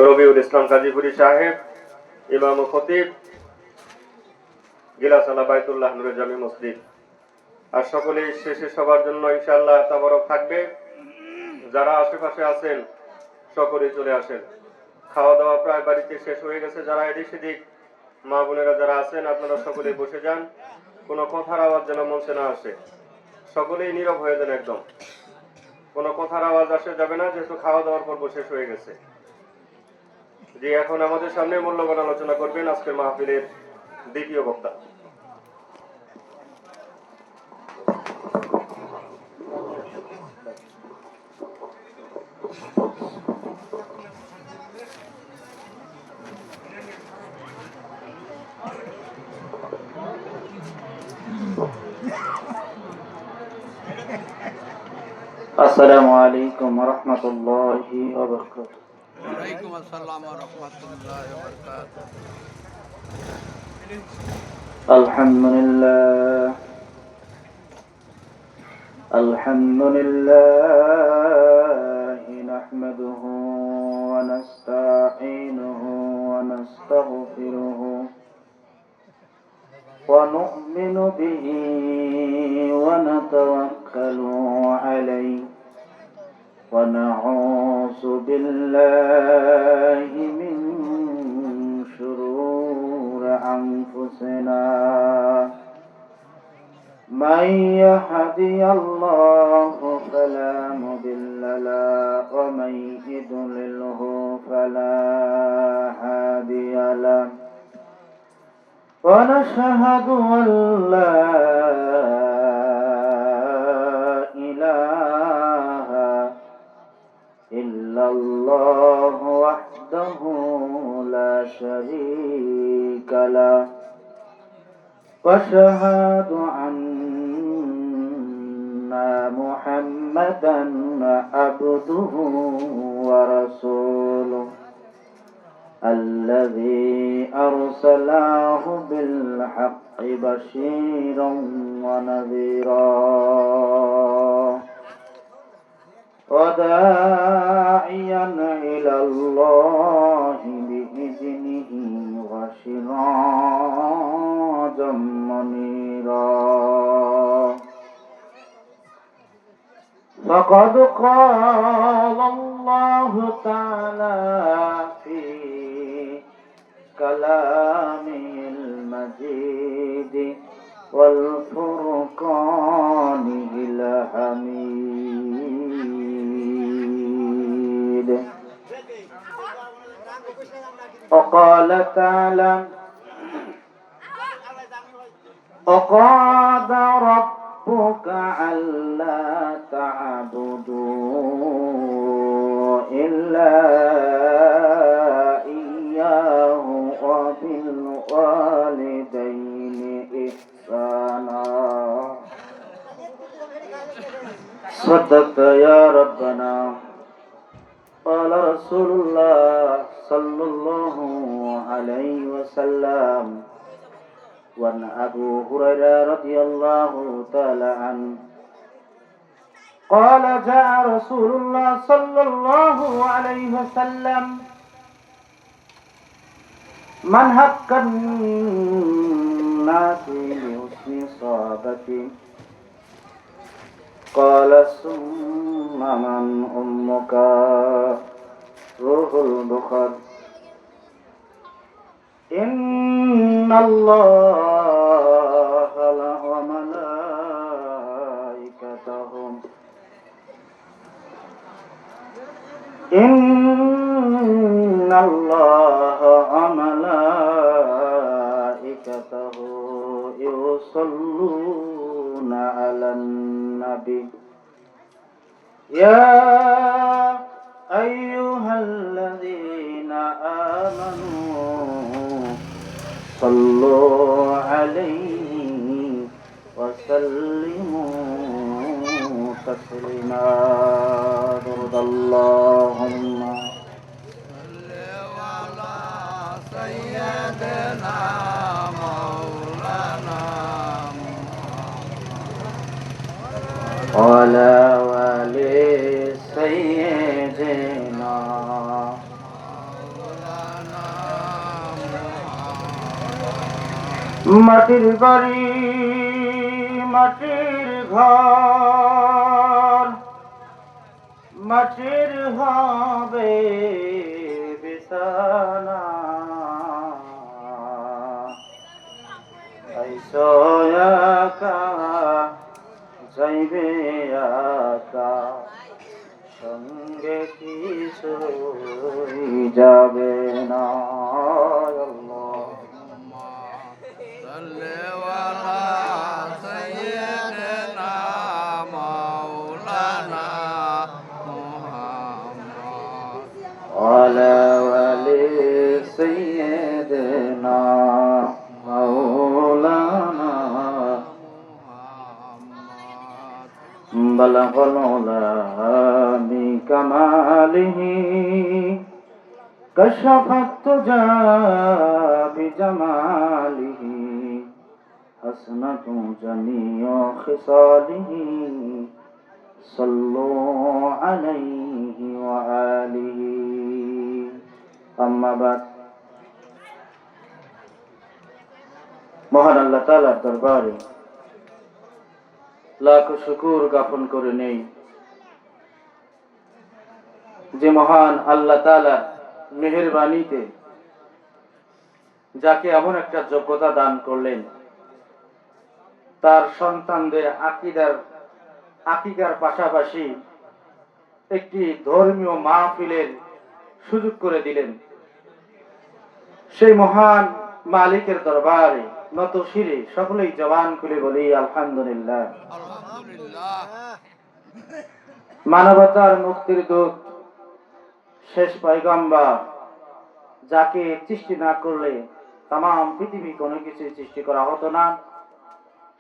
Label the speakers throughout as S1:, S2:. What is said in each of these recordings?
S1: রবিউল ইসলাম গাজীপুরি সাহেব, ইমাম ও খতিব, গিলাসালা বাইতুল্লাহ নূরে জামি মসজিদ। আর সকলেই শেষে সবার জন্য ইনশাআল্লাহ তাবারক থাকবে। যারা আশেপাশে আছেন সকলেই চলে আসেন। খাওয়া দাওয়া প্রায় বাড়িতে শেষ হয়ে গেছে। যারা এদিক সেদিক মা বোনেরা যারা আছেন আপনারা সকলেই বসে যান। কোনো কথার আওয়াজ যেন মঞ্চে না আসে। সকলেই নীরব হয়ে যান একদম। কোনো কথার আওয়াজ আসে যাবে না, যেহেতু খাওয়া দাওয়ার পর্ব শেষ হয়ে গেছে। যে এখন আমাদের সামনে মূল্যবান আলোচনা করবেন আজকের মাহফিলের দ্বিতীয় বক্তা।
S2: আসসালামু আলাইকুম ওয়া রাহমাতুল্লাহি ওয়া বারাকাতুহু।
S3: ওয়া আলাইকুম আসসালাম ওয়া রাহমাতুল্লাহি ওয়া বারাকাতুহু।
S2: আলহামদুলিল্লাহ নাহমাদুহু ওয়া নাস্তাঈনুহু ওয়া নাস্তাগফিরুহু ওয়া নু'মিnu বিহি ওয়া নাতাওয়াক্কালু আলাইহি ونعوذ بالله من شرور أنفسنا من يهدي الله فلا مضل له ومن يضلله فلا هادي له ونشهد أن لا إلا الله وحده لا شريك له وأشهد أن محمدا عبده ورسوله الذي أرسله بالحق بشيرا ونذيرا وداعيا إلى الله بإذنه وسراجا منيرا فقد قال الله تعالى في كلامه المجيد والفرقانه الحميد وقال تعالى وقضى ربك ألا تعبدوا إلا إياه وبالوالدين إحسانا صدقت يا ربنا قال رسول الله صلى الله عليه وسلم وعن أبو هريرة رضي الله تعالى عنه قال جاء رسول الله صلى الله عليه وسلم من حق الناس لحسن صحابته قال ثم من أمك روح البخاري إن الله وملائكته إن الله وملائكته يصلون على النبي يا أيها الذين آمنوا صلوا عليه وسلموا تسليما ضرب اللهم
S3: صل على سيدنا مولانا
S2: وعلى آل سيدنا মাটির বাড়ি মাটির ঘর মাটির হবে বিছানা আইসো একা যাইবে একা সঙ্গে কিছুই যাবে না আল্লাহ وعلى ولي سيدنا مولانا بلغ العلا بكماله كشف التجى بجماله حسنة جميع خصاله صلوا عليه وآله أما بعد মহান আল্লাহ তাআলার দরবারে লাখ শুকর জ্ঞাপন করে নেই যে মহান আল্লাহ তাআলা মেহেরবানিতে যাকে এমন একটা যোগ্যতা দান করলেন তার সন্তানদের আকিকার পাশাপাশি একটি ধর্মীয় মাহফিলের সুযোগ করে দিলেন। সেই মহান মালিকের দরবারে নত শিরে সকলেই জবান খুলে বলি আলহামদুলিল্লাহ। মানবতার মুক্তির দূত শেষ পয়গম্বর যাকে সৃষ্টি না করলে তাম পৃথিবী কোনো কিছু সৃষ্টি করা হতো না,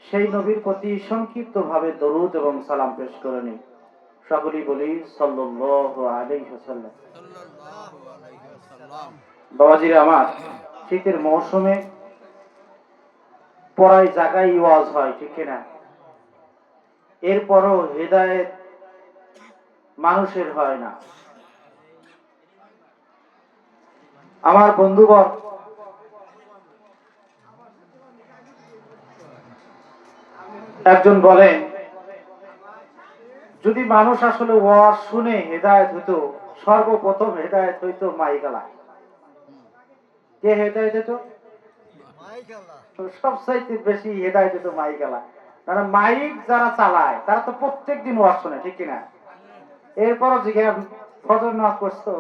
S2: সেই নবীর প্রতি সংক্ষিপ্ত ভাবে দরুদ এবং সালাম পেশ করে নি। সকলেই বলি সাল্লাল্লাহু আলাইহি ওয়াসাল্লাম। বাবাজিরা আমার, শীতের মৌসুমে পড়াই জায়গায় ওয়াজ হয়, ঠিক কিনা? এরপরও হেদায়েত মানুষের হয় না। আমার বন্ধুবর একজন বলেন, যদি মানুষ আসলে ওয়াজ শুনে হেদায়েত হইতো, সর্বপ্রথম হেদায়েত হইতো মাইকালা। কে হেদায়েত হইতো? সবচাইতে বেশি হেদায়েত হইতো মাইকালা। কারণ মাইক যারা চালায় তারা তো প্রত্যেকদিন ওয়াজ শুনে, ঠিক কিনা? এরপরও জিজ্ঞাসা, ফজর নামাজ পড়ছো?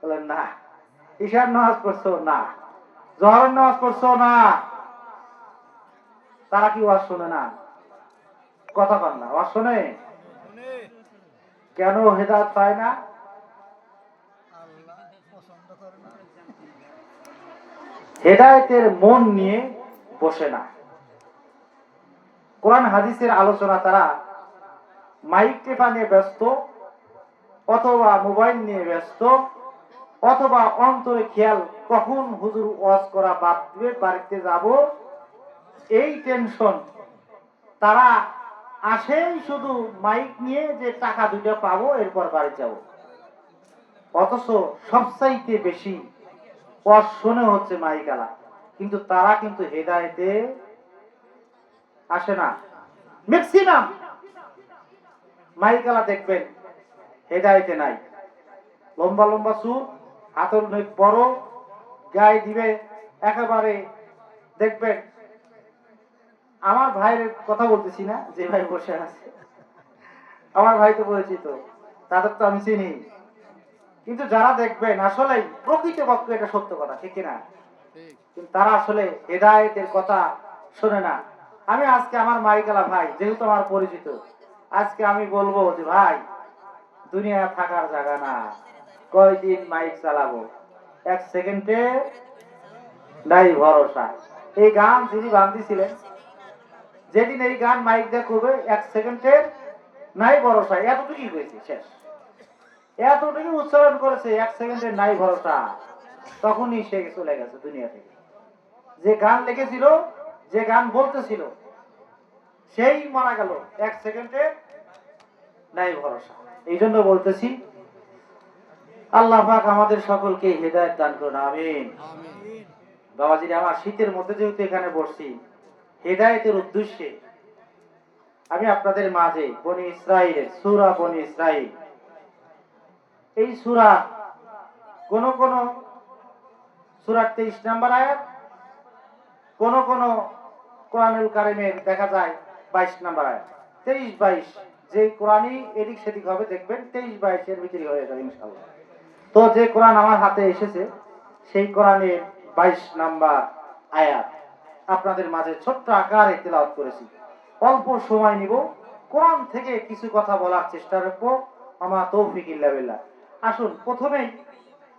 S2: বলেন না। ঈশার নামাজ পড়ছো? না। জোহরের নামাজ পড়ছো? না। তারা কি ওয়াজ শুনে না? কথা বল না, ওয়াজ শুনে। কেন হেদায়েত পায় না? হেদায়েতের মন নিয়ে বসে না। কোরআন হাদিসের আলোচনা তারা মাইক টেপা নিয়ে ব্যস্ত, অথবা মোবাইল নিয়ে ব্যস্ত, অথবা অন্তরে খেয়াল কখন হুজুর ওয়াজ করা বাদ দিবে, বাড়িতে যাব, এই টেনশন। তারা আসেই শুধু মাইক নিয়ে যে টাকা দুইটা পাবো, এরপর বাড়ি যাব। অথচ সবচাইতে বেশি ওয়াজ শুনে হচ্ছে মাইকালা, কিন্তু তারা কিন্তু হেদায়েতে আসে না। ম্যাক্সিমাম মাইকালা দেখবেন হেদায়েতে নাই। লম্বা লম্বা চুল, হাতের নখ বড়, গায়ে দিবে একেবারে। দেখবেন, আমার ভাইয়ের কথা বলতেছি না, যে ভাই বসে আছে, আমার ভাই তো পরিচিত, তাদের তো আমি চিনি। কিন্তু যারা দেখবেন আসলে প্রকৃতপক্ষে এটা সত্য কথা, ঠিক কিনা? কিন্তু তারা আসলে হেদায়েতের কথা শোনে না। আমি আজকে আমার মাইকালা ভাই যেহেতু আমার পরিচিত, আজকে আমি বলবো যে ভাই, দুনিয়া থাকার জায়গা না, কয়দিন মাইক চালাবো, এক সেকেন্ডে নাই ভরসা। এই গান যিনি বান্ধিছিলেন, যেদিন এই গান মাইক দিয়ে করবে, এক সেকেন্ডে নাই ভরসা, এতটুকুই হয়েছে, শেষ। এতটুকু উচ্চারণ করেছে, এক সেকেন্ডে নাই ভরসা, তখনই সে চলে গেছে দুনিয়া থেকে। যে গান লিখেছিল, যে গান বলতেছিল, সেই মারা গেল, এক সেকেন্ডে নাই ভরসা। এই জন্য বলতেছি, আল্লাহ পাক আমাদের সকলকে হেদায়েত দান করুন, আমিন। বাবাজিরা আমার, শীতের মধ্যে যেহেতু এখানে বসছি, হেদায়েতের উদ্দেশ্যে আমি আপনাদের মাঝে বনি ইসরাইলের সূরা বনি ইসরাইল, এই সূরা কোন কোন সূরার 23 নম্বর আয়াত, কোন কোন কোরআনুল কারীমের দেখা যায় 22 নম্বর আয়াত। 23-22 যে কোরআনই এদিক সেদিক হবে দেখবেন 23-22 এর ভিতরে হয়ে যাবে ইনশাআল্লাহ। তো যে কোরআন আমার হাতে এসেছে সেই কোরআনের 22 নম্বর আয়াত আপনাদের মাঝে ছোট্ট আকারে তেলাওয়াত করেছি। অল্প সময় নিব, কোরআন থেকে কিছু কথা বলার চেষ্টা রাখবো, আমা তৌফিক ইল্লা বিল্লাহ। আসুন, প্রথমেই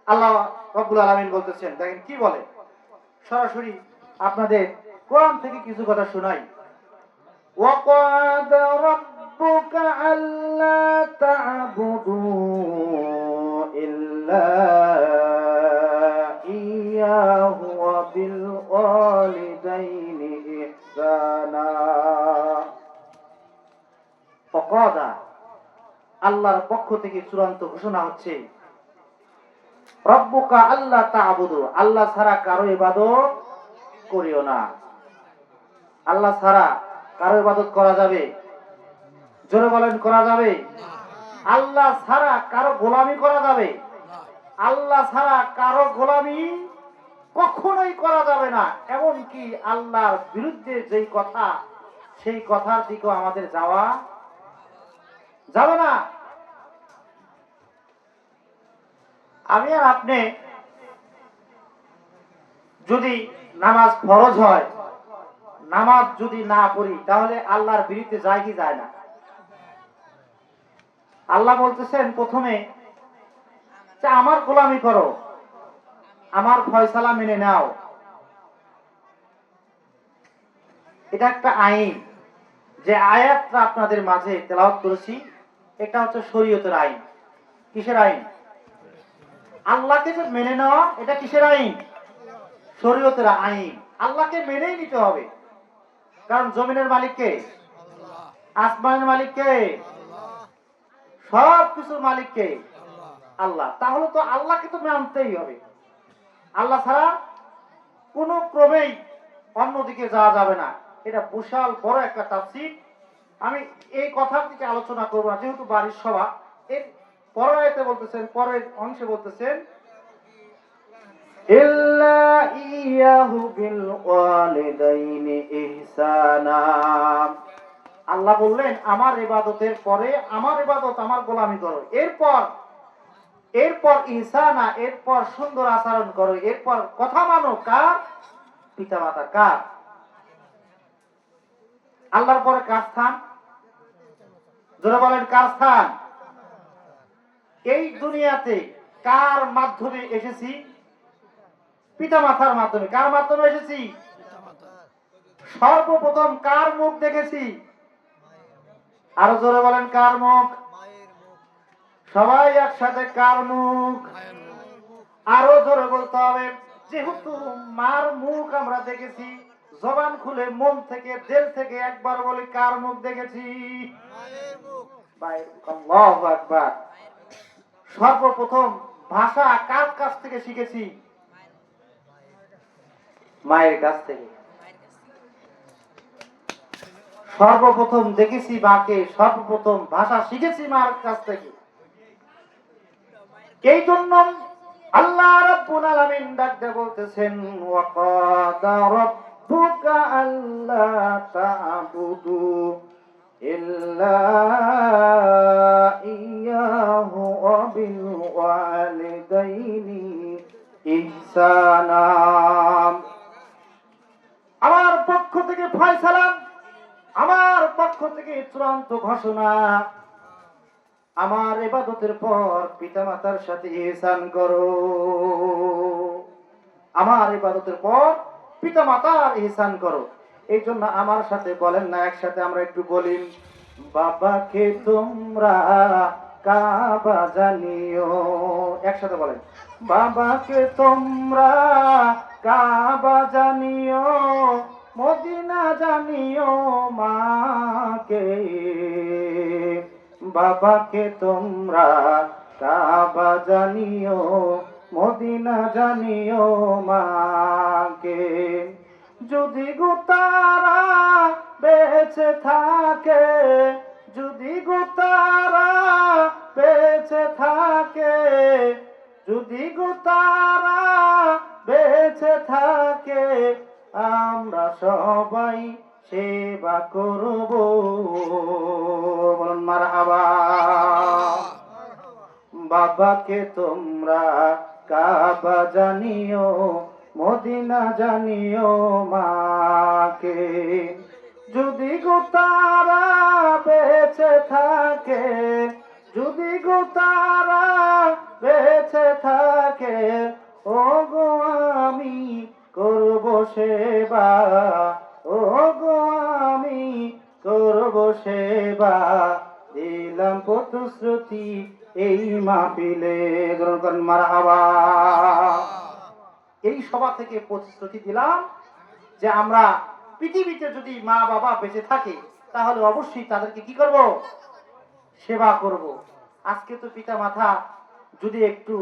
S2: আল্লাহ রাব্বুল আলামিন বলতেছেন, দেখেন কি বলে, সরাসরি আপনাদের কোরআন থেকে কিছু কথা শোনাই। وَقَضَى رَبُّكَ أَلَّا تَعْبُدُوا إِلَّا إِيَّاهُ وَبِالْوَالِدَيْنِ إِحْسَانًا। وَقَضَى আল্লাহর পক্ষ থেকে চূড়ান্ত ঘোষণা হচ্ছে, রব্বুকা আল্লাহ তা'বুদু, আল্লাহ ছাড়া কারো ইবাদত করিও না। আল্লাহ ছাড়া কারো ইবাদত করা যাবে? জোরে বলেন, করা যাবে? আল্লাহ ছাড়া কারো গোলামি করা যাবে? আল্লাহ ছাড়া কারো গোলামি কখনোই করা যাবে না। এমনকি আল্লাহর বিরুদ্ধে যেই কথা, সেই কথার দিকেও আমাদের যাওয়া যাবে না। আমি আর আপনি যদি নামাজ ফরজ হয়, নামাজ যদি না পড়ি, তাহলে আল্লাহর বিরুদ্ধে যায় কি যায় না? আল্লাহ বলতেছেন প্রথমে যে আমার গোলামি করো, আমার ফয়সালা মেনে নাও। এটা একটা আইন, যে আয়াতটা আপনাদের মাঝে তেলাওয়াত করেছি, এটা হচ্ছে শরীয়তের আইন। কিসের আইন? আল্লাহকে যে মেনে নেওয়া, এটা কিসের আইন? শরীয়তের আইন। আল্লাহকে মেনেই নিতে হবে, কারণ জমিনের মালিক কে? আসমানের মালিক কে? সব কিছুর মালিক কে? আল্লাহ। তাহলে তো আল্লাহকে তো মানতেই হবে। আল্লাহ ছাড়া কোনো ক্রমেই অন্যদিকে যাওয়া যাবে না। এটা বিশাল বড় একটা তাফসীর। আমি এই কথার দিকে আলোচনা করব না, যেহেতু বাড়ির সভা। এর পরের আয়াতে বলতেছেন, পরের অংশে বলতেছেন, ইল্লা ইয়াহু বিল ওয়ালিদাইনি ইহসানা। আল্লাহ বললেন আমার ইবাদতের পরে, আমার ইবাদত, আমার গোলামি করো, এরপর ইহসানা, এরপর সুন্দর আচরণ করো, এরপর কথা মানো। কার? পিতামাতা। কার? আল্লাহর পরে কার স্থান? জোরে বলেন, কার স্থান? এই দুনিয়াতে কার মাধ্যমে এসেছি? পিতামাতার মাধ্যমে। কার মাধ্যমে এসেছি? সর্বপ্রথম কার মুখ দেখেছি? আরো জোরে বলেন, কার মুখ? সবাই একসাথে, কার মুখ? আরো জোরে বলতে হবে, যেহেতু মার মুখ আমরা দেখেছি, জবান খুলে মন থেকে, দিল থেকে একবার বলি, কার মুখ দেখেছি? আল্লাহু আকবার। সর্বপ্রথম ভাষা কার কাছ থেকে শিখেছি? মায়ের কাছ থেকে। সর্বপ্রথম দেখেছি মাকে, সর্বপ্রথম ভাষা শিখেছি মার কাছ থেকে। এই জন্য আল্লাহ রাব্বুল আলামিন ডাকতে বলতেছেন, ওয়াকাদা রাব্বুকা আল্লা তা'বুদু ইল্লা ইয়াহু ওয়া বিল ওয়ালিদাইনি ইহসানা। আমার পক্ষ থেকে ফয়সালা, আমার পক্ষ থেকে চূড়ান্ত ঘোষণা, আমার ইবাদতের পর পিতামাতার সাথে ইহসান করো। আমার ইবাদতের পর পিতামাতার ইহসান করো। এই জন্য আমার সাথে বলেন না, একসাথে আমরা একটু বলি, বাবাকে তোমরা কাবা জানিও। একসাথে বলেন, বাবাকে তোমরা কাবা জানিও, মদিনা জানিও মাকে। বাবাকে তোমরা কাবা জানিও, মদিনা জানিও মা। মাকে। যদি গো তারা বেঁচে থাকে, যদি গো তারা বেঁচে থাকে, যদি গো তারা বেঁচে থাকে, আমরা সবাই সেবা করব। বলুন মারহাবা। বাবাকে তোমরা কাবা জানিও, মদিনা জানিও মাকে। যদি গো তারা বেঁচে থাকে, যদি গো তারা বেঁচে থাকে, ও গো আমি করব সেবা, ও গো আমি করব সেবা। দিলাম প্রতিশ্রুতি এই মাহফিলে। গ্রহণ করেন মারহাবা। এই সভা থেকে প্রতিশ্রুতি দিলাম যে আমরা পৃথিবীতে যদি মা বাবা বেঁচে থাকে তাহলে অবশ্যই তাদেরকে কি করব? সেবা করব। আজকে তো পিতা মাতা যদি একটু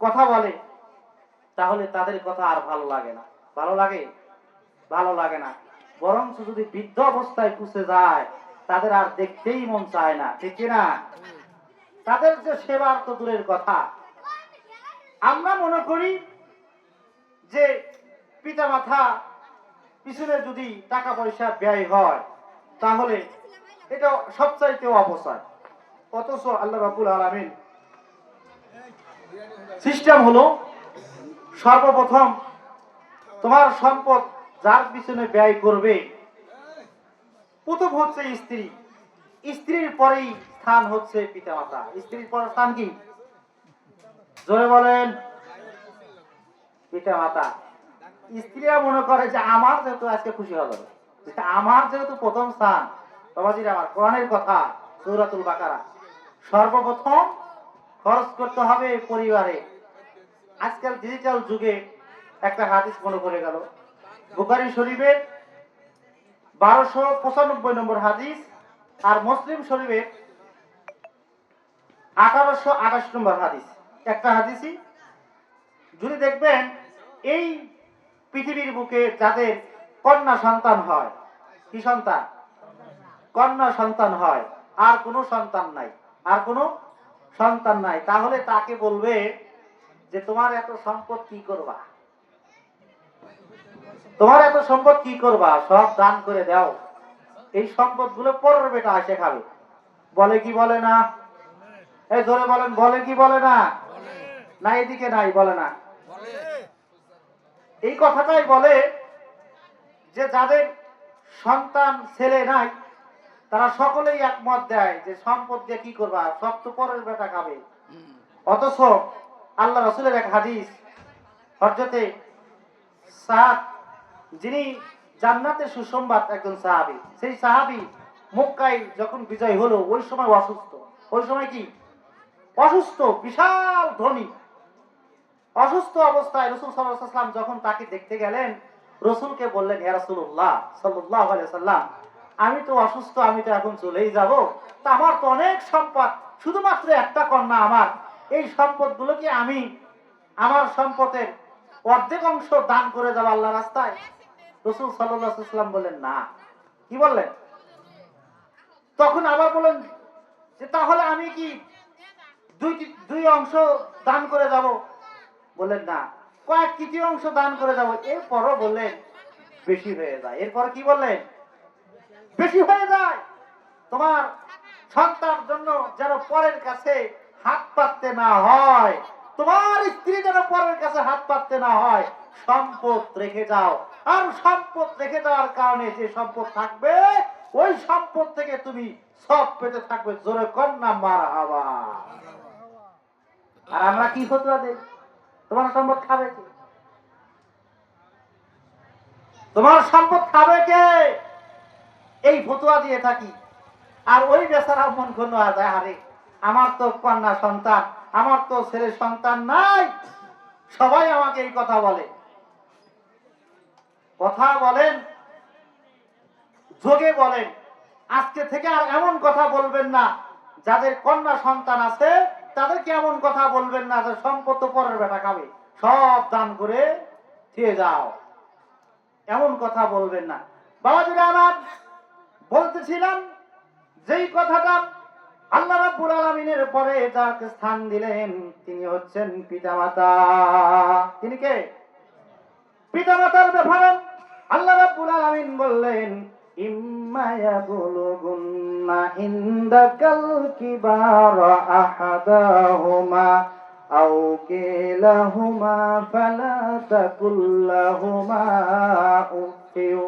S2: কথা বলে তাহলে তাদের কথা আর ভালো লাগে না। ভালো লাগে? ভালো লাগে না। বরঞ্চ যদি বৃদ্ধ অবস্থায় পুষে যায় তাদের আর দেখতেই মন চায় না, ঠিক না? তাদের যে সেবার তো দূরের কথা। আমরা মনে করি যে পিতা মাতা পিছনে যদি টাকা পয়সা ব্যয় হয় তাহলে এটা সবচাইতে অপচয়। অথচ আল্লাহ রাব্বুল আলামিন সিস্টেম হলো সর্বপ্রথম তোমার সম্পদ যার পিছনে ব্যয় করবে প্রথম হচ্ছে স্ত্রী, স্ত্রীর পরেই স্থান হচ্ছে পিতামাতা। স্ত্রীর পর স্থান কি? জোরে বলেন। পিতামাতা। স্ত্রীরা মনে করে যে আমার যেহেতু আজকে খুশি হবে, আমার যেহেতু প্রথম স্থান, বাবাজির আমার কোরআনের কথা সূরাতুল বাকারা, সর্বপ্রথম খরচ করতে হবে পরিবারে। আজকাল ডিজিটাল যুগে একটা হাদিস মনে পড়ে গেল, বুখারী শরীফের 1295 নম্বর হাদিস আর মুসলিম শরীফের 1828 নম্বর হাদিস। একটা হাদিসই যদি দেখবেন এই পৃথিবীর বুকে যাদের কন্যা সন্তান হয়, কি সন্তান? কন্যা সন্তান হয়, আর কোনো সন্তান নাই, আর কোনো সন্তান নাই, তাহলে তাকে বলবে যে তোমার এত সম্পদ কি করবা? তোমার এত সম্পদ কি করবা? সব দান করে দাও, এই সম্পদ গুলো পরের বেটা এসে খাবে। বলে কি বলে না? এই ধরে বলেন, বলে কি বলে না? না এদিকে নাই, বলে না। এই কথাটাই বলে যে যাদের সন্তান ছেলে নাই তারা সকলেই একমত দেয় যে সম্পদ দিয়ে কি করবা? সব তো পরের বেটা খাবে। অথচ আল্লাহ রাসূলের এক হাদিস, হযরতে সাদ যিনি জান্নাতের সুসংবাদ একজন সাহাবী, সেই সাহাবী মক্কায় যখন বিজয় হলো ওই সময় অসুস্থ। ওই সময় কি? অসুস্থ, বিশাল ধনী। অসুস্থ অবস্থায় রাসূল সাল্লাল্লাহু আলাইহি ওয়াসাল্লাম যখন তাকে দেখতে গেলেন, রাসূলকে বললেন, ইয়া রাসূলুল্লাহ সাল্লাল্লাহু আলাইহি ওয়াসাল্লাম, আমি তো অসুস্থ, আমি তো এখন চলেই যাব, তা আমার তো অনেক সম্পদ, শুধুমাত্র একটা কন্যা আমার, এই সম্পদগুলো কি আমি আমার সম্পদের অর্ধেক অংশ দান করে যাব আল্লাহর রাস্তায়? রাসূল সাল্লাল্লাহু আলাইহি ওয়াসাল্লাম বললেন না। কি বললেন? তখন আবার বলেন যে তাহলে আমি কি দুই অংশ দান করে যাব? বললেন না, কয়েক তৃতীয় অংশ দান করে যাব। এরপরও বললেন বেশি হয়ে যায়। এরপর কি বললেন? বেশি হয়ে যায়। তোমার সন্তানের জন্য যেন পরের কাছে হাত পাততে না হয়, তোমার স্ত্রী যেন পরের কাছে হাত পাততে না হয়, সম্পদ রেখে যাও। আর সম্পদ রেখে যাওয়ার কারণে যে সম্পদ থাকবে ওই সম্পদ থেকে তুমি সব পেতে থাকবে। জোরে কন্যা মারহাবা। আর আমরা কি ফতোয়া দেই? তোমার সম্পদ খাবে কে? তোমার সম্পদ খাবে কে? এই ফতোয়া দিয়ে থাকি। আর ওই বেচারা মন ক্ষুণ্ণ হয়ে যায়, আরে আমার তো কন্যা সন্তান, আমার তো ছেলে সন্তান নাই, সবাই আমাকে এই কথা বলে। কথা বলেন, যোগে বলেন, আজকে থেকে আর এমন কথা বলবেন না। যাদের কন্যা সন্তান আছে তাদেরকে এমন কথা বলবেন না যে সম্পদ তো পরের বেটা খাবে, সব দান করে থিয়ে যাও, এমন কথা বলবেন না। বাবাজিরা আমার, বলতেছিলাম যেই কথাটা আল্লাহ রাব্বুল আলামিনের পরে যাকে স্থান দিলেন তিনি হচ্ছেন পিতামাতা। তিনি কে? পিতামাতার ব্যাপারে আল্লাহ রাব্বুল আলামিন বললেন, ইম্মা ইয়াবলুগুন্না ইনদাকাল কিবারা আহাদাহুমা আও কিলাহুমা ফালা তাকুল্লাহুমা উফিউ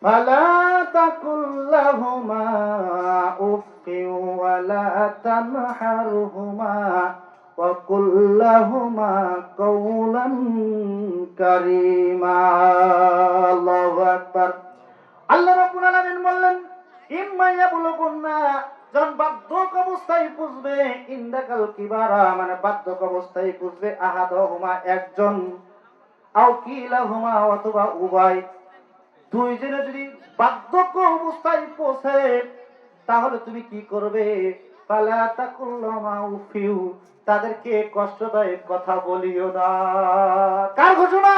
S2: فلا تقل لهما أف ولا تنحرهما وقل لهما قولا كريما الله أكبر আল্লাহ রাব্বুল আলামিন বললেন, ইম্মা ইয়াবলুগুন্না, যখন বার্ধক্য অবস্থায় পুষবে, ইনদাকাল কিবারা মানে বার্ধক্য অবস্থায় পুষবে, আহাদহুমা একজন, আও কিলাহুমা অথবা উভয়, দুইজনে যদি বার্ধক্য অবস্থায় পৌঁছে তাহলে তুমি কি করবে? ফালা তাকুল্লামা উফিউ, তাদেরকে কষ্টদায়ক কথা বলিও না। কার ঘোষণা?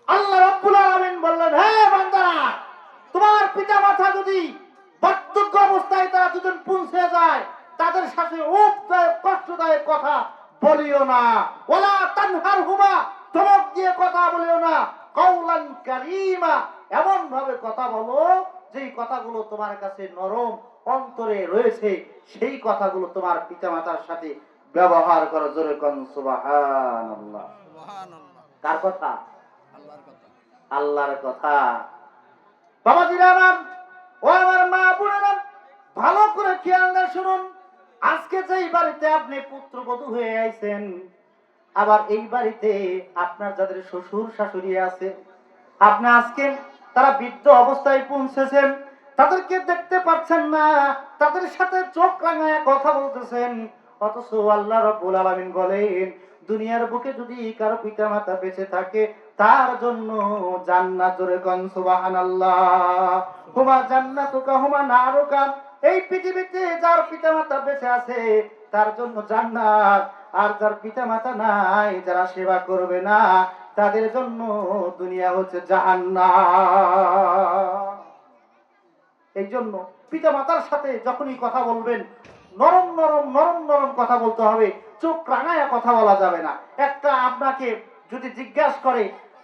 S2: আল্লাহ রাব্বুল আলামিন বললেন, হে বান্দারা, তোমার পিতা মাতা যদি বার্ধক্য অবস্থায় তারা দুজন পৌঁছে যায় তাদের সাথে কষ্টদায়ক কথা বলিও না। ওয়ালা তানহারহুমা, ধমক দিয়ে কথা বলিও না। কাওলান কারীমা, এমন ভাবে কথা বলো যেই কথাগুলো তোমার কাছে নরম অন্তরে রয়েছে, সেই কথাগুলো তোমার পিতামাতার সাথে ব্যবহার করো। জোরে কোন সুবহানাল্লাহ।
S3: সুবহানাল্লাহ।
S2: কার কথা?
S3: আল্লাহর কথা।
S2: আল্লাহর কথা। বাবাজিরা আমার, ও আমার মা বোনেরা, ভালো করে খেয়াল দিয়ে শুনুন। আজকে যেই বাড়িতে আপনি পুত্রবধূ হয়ে আইছেন, আবার এই বাড়িতে আপনার যাদের শ্বশুর শাশুড়ি আছে, আপনি আজকে তারা বৃদ্ধ অবস্থায় পৌঁছেছেন, তাদেরকে দেখতে পাচ্ছেন না, তাদের সাথে চোখ রাঙায় কথা বলতেছেন, অথচ আল্লাহ রাব্বুল আলামিন বলেন, দুনিয়ার বুকে যদি কারো পিতা মাতা বেঁচে থাকে তার জন্য জান্নাত। জোরে কোন সুবহানাল্লাহ। হুমা জান্নাতুকা হুমা নারুকা, এই পৃথিবীতে যার পিতা মাতা বেঁচে আছে তার জন্য জান্নাত, আর যার পিতা মাতা নাই, যারা সেবা করবে না, তাদের জন্য দুনিয়া হচ্ছে জাহান্নাম। এই জন্য পিতা মাতার সাথে যখনই কথা বলবেন নরম নরম নরম নরম কথা বলতে হবে, চোখ রাঙায়া কথা বলা যাবে না। একটা আপনাকে যদি জিজ্ঞাসা করে,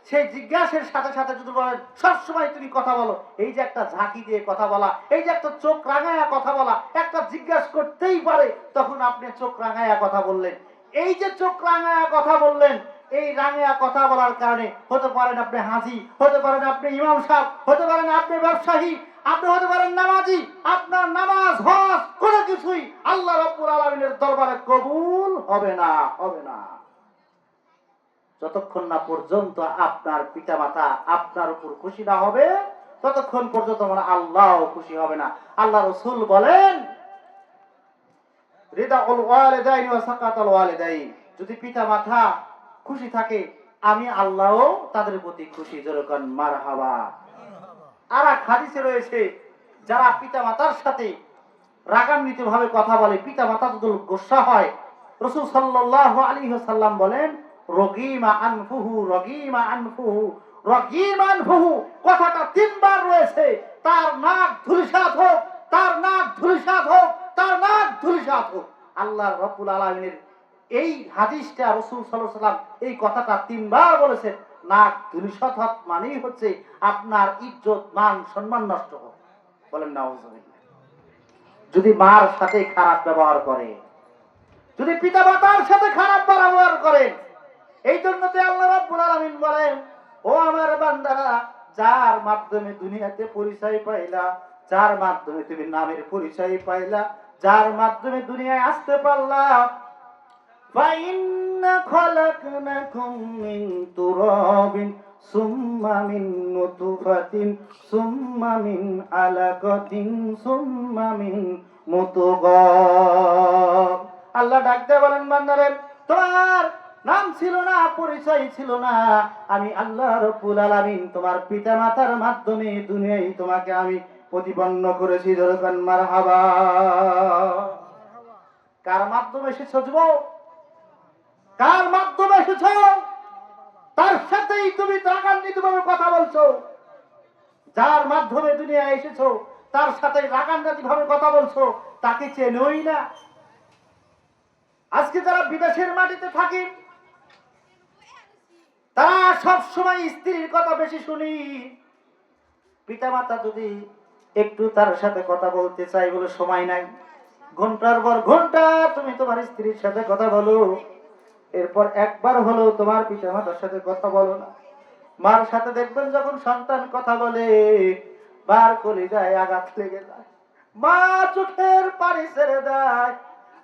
S2: সেই জিজ্ঞাসার সাথে সাথে যদি বলেন সবসময় তুমি কথা বলো, এই যে একটা ঝাঁকি দিয়ে কথা বলা, এই যে একটা চোখ রাঙায়া কথা বলা, একটা জিজ্ঞাসা করতেই পারে, তখন আপনি চোখ রাঙায়া কথা বললেন। এই যে চোখ রাঙায়া কথা বললেন, এই রাঙায়া কথা বলার কারণে হতে পারেন আপনি হাজি, হতে পারেন আপনি ইমাম সাহেব, হতে পারেন আপনি ব্যবসায়ী, আপনি হতে পারেন নামাজি, আপনার নামাজ হজ কোনো কিছুই আল্লাহ রাব্বুল আলামিনের দরবারে কবুল হবে না, হবে না, যতক্ষণ না পর্যন্ত আপনার পিতামাতা আপনার উপর খুশি না হবে, ততক্ষণ পর্যন্ত আমার আল্লাহ খুশি হবে না। আল্লাহ রাসূল বলেন, রিদাউল ওয়ালিদাইন ওয়া সাকাতুল ওয়ালিদাইন, যদি পিতামাতা খুশি থাকে আমি আল্লাহও তাদের প্রতি খুশি। যেরকম মারহাবা। আর এক হাদিসে রয়েছে, যারা পিতামাতার সাথে রাগান্বিত ভাবে কথা বলে, পিতামাতা যদি গোসা হয়, রাসূল সাল্লাল্লাহু আলাইহি ওয়াসাল্লাম বলেন, রগিমা আনফুহু রগিমা আনফুহু রগিমা আনফুহু, কথাটা তিনবার রয়েছে, তার নাক ধূলিসাৎ হোক, তার নাক ধূলিসাৎ হোক, তার নাক ধূলিসাৎ হোক। আল্লাহ রাব্বুল আলামিনের এই হাদিসটা রাসূল সাল্লাল্লাহু আলাইহি ওয়াসাল্লাম এই কথাটা তিনবার বলেছেন। নাক ধূলিসাৎ হওয়া মানেই হচ্ছে আপনার ইজ্জত মান সম্মান নষ্ট হোক। বলেন নাউজুবিল্লাহ। যদি মার সাথে খারাপ ব্যবহার করে, যদি পিতামাতার সাথে খারাপ ব্যবহার করেন, এই জন্য তো আল্লাহ রাব্বুল আলামিন বলেন, ও আমার বান্দারা, যার মাধ্যমে দুনিয়াতে পরিচয় পাইলা, যার মাধ্যমে তুমি নামের পরিচয় পাইলা, যার মাধ্যমে দুনিয়ায় আসতে পারলা, ফাইন্না খলাকনাকুম মিন তুরাবিন সুম্মা মিন নুতফাতিন সুম্মা মিন আলাকাতিন সুম্মা মিন মুতগাহ। আল্লাহ ডাকতে বলেন, বান্দারে, তোমার নাম ছিল না, পরিচয় ছিল না, আমি আল্লাহ রাব্বুল আলামিন তোমার পিতামাতার মাধ্যমে দুনিয়ায় তোমাকে আমি প্রতিপন্ন করেছি। যেরকম মারহাবা। কার মাধ্যমে এসেছো যুবক? কার মাধ্যমে এসেছো? তার এই তুমি রাগান্বিতভাবে কথা বলছো, যার মাধ্যমে দুনিয়ায় এসেছো তার সাথে রাগান্বিত ভাবে কথা বলছো, তাকে চেনোই না। আজকে যারা বিদেশের মাটিতে থাকে তারা সব সময় স্ত্রীর কথা বেশি শুনি। পিতামাতা যদি একটু তার সাথে কথা বলতে চাই বলে সময় নাই, ঘন্টার পর ঘন্টা তুমি তোমার স্ত্রীর সাথে কথা বলো, এরপর একবার হলো তোমার পিতামাতার সাথে কথা বলো না। মার সাথে দেখবেন যখন সন্তান কথা বলে বার কলিজায় আঘাত লেগে যায়, মা চোখের পানি ছেড়ে দেয়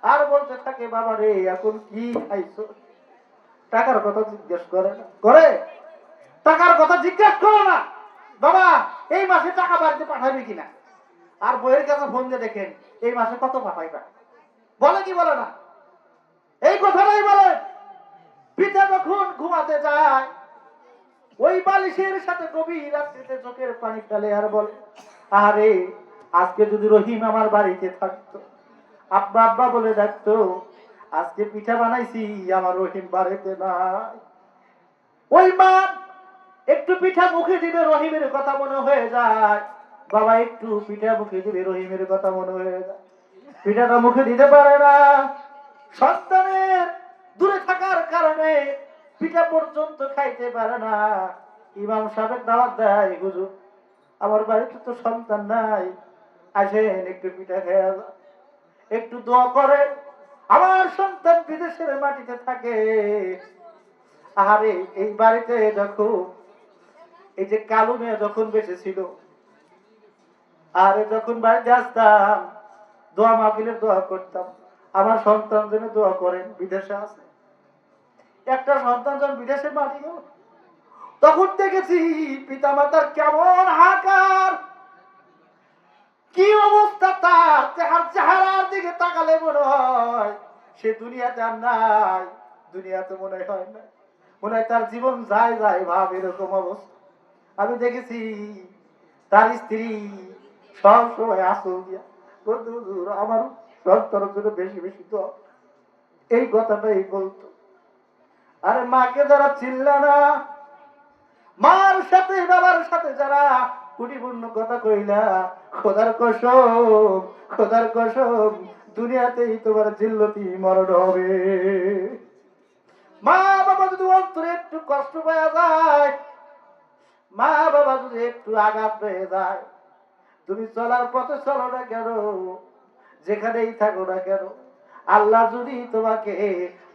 S2: আর বলতে থাকে, বাবা রে এখন কি খাইছো? টাকার কথা জিজ্ঞেস করে না, করে টাকার কথা জিজ্ঞেস করো না, বাবা এই মাসে টাকা বাড়িতে পাঠাবি কিনা। আর বইয়ের কাছে ফোন দিয়ে দেখেন এই মাসে কত পাঠাইবা, বলে কি বলে না? এই কথাটাই বলে। পিতা যখন ঘুমাতে যায় ওই বালিশের সাথে গভীর রাত্রিতে চোখের পানি ফেলে আর বলে, আরে আজকে যদি রহিম আমার বাড়িতে থাকতো, আব্বা আব্বা বলে ডাকতো, আজকে পিঠা বানাইছি, আমার রহিম বাড়িতে নাই। ওই মা একটু পিঠা মুখে দিবে, রহিমের কথা মনে হয়ে যায়। বাবা একটু পিঠা মুখে দিবে, রহিমের কথা মনে হয়ে যায়। পিঠাটা মুখে দিতে পারে না, সন্তানের দূরে থাকার কারণে পিঠা পর্যন্ত খাইতে পারে না। ইমাম সাহেব দাওয়াত দেয়, হুজুর আমার বাড়িতে তো সন্তান নাই, আসেন একটু পিঠা খেয়ে যান, একটু দোয়া করে। আমার সন্তান বিদেশের মাটিতে থাকে। আরে এই বাড়িতে দেখো, এই যে কালু মেয়ে যখন বেঁচে ছিল, আরে যখন বাড়িতে আসতাম দোয়া মাহফিলের দোয়া করতাম, আমার সন্তান যেন দোয়া করেন, বিদেশে আছে। একটা সন্তান যখন বিদেশে মাটি গেল তখন দেখেছি পিতা মাতার কেমন হাহাকার, কি অবস্থা তার। চেহারার দিকে তাকালে মনে হয় সে দুনিয়াতে আর নাই, দুনিয়াতে মনে হয় না, মনে হয় তার জীবন যায় যায় ভাব, এরকম অবস্থা। আমি দেখেছি তার স্ত্রী সব সময় আসল দিয়া বলতো, হুজুর আমার সন্তানের জন্য বেশি বেশি তো এই কথাটাই বলতো। আরে মাকে যারা চিনল না, মার সাথে বাবার সাথে যারা কুটিপূর্ণ কথা কইলা, খোদার কসম, খোদার কসম দুনিয়াতেই তোমার জিল্লতি মরণ হবে। মা বাবা যদি অন্তরে একটু কষ্ট পাওয়া যায়, মা বাবা যদি একটু আঘাত পেয়ে যায়, তুমি চলার পথে চলো না কেন, যেখানেই থাকো না কেন, আল্লাহ যদি তোমাকে